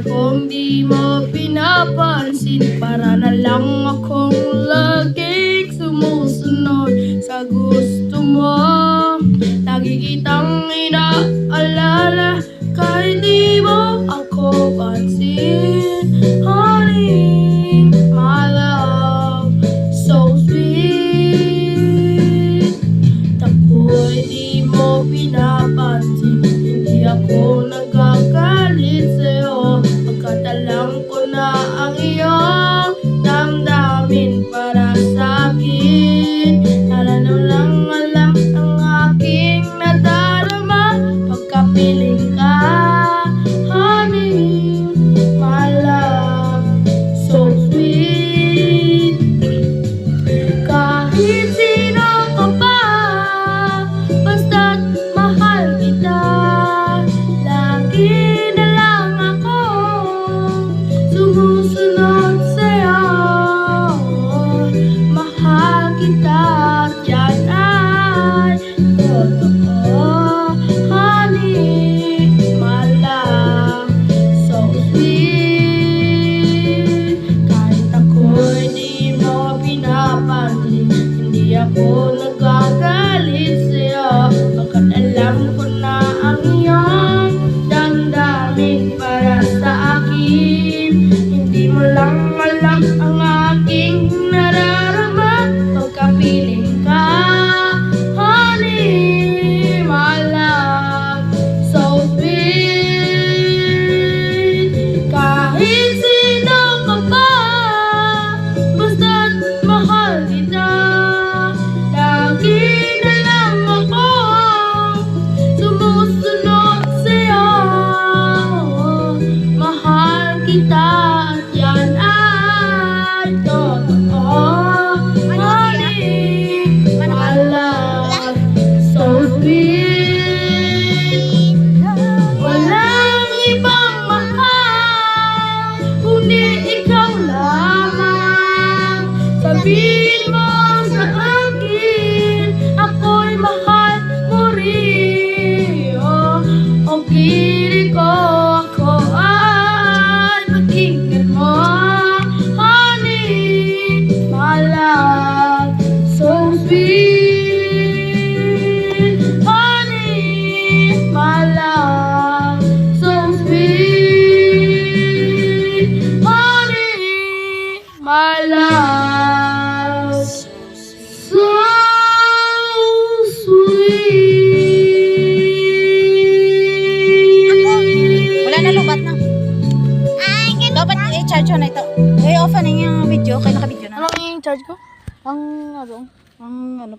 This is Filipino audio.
kung di mo pinapansin, para na lang akong laging sumusunod sa gusto mo. Lagi kitang inaalala kahit di mo ako pansin. Honey, my love, so sweet. Ako'y di mo pinapansin, hindi ako nagagalit sa'yo, pagkat alam ko na ang iyong damdamin para sa'kin. Alam lang alam ang aking nadarama pagkapiling ka. Honey, my love, so sweet. Kahit sino ka pa, basta't mahal kita, lagi na lang ako sumusunod sa'yo. Mahal kita at yan ay totoo. Honey, my love, so sweet. Kahit ako'y di mo pinapansin, hindi ako nagagalit sa'yo, pagkat alam ko na ang iyong damdamin para sa akin. Hindi mo lang alam ang aking nararama pagkapiling ka. Honey, my love, so sweet. Kahit sino ka pa, basta't mahal kita, lagi na lang ako sumusunod sa'yo. Mahal kita at yan ay totoo. Honey, my love, so sweet. Walang ibang mahal kundi ikaw lamang. Sabihin mo sa akin, ako'y mahal mo rin. O piling ko ako ay pakinggan mo. Honey, my love, so sweet. Honey, my love, so sweet. Honey, my love, so sweet. Wala na, lubat na. Dapat i-charge ko na ito. I-off na yung video, kaya naka-video na. Anong i-charge ko? Ang ano,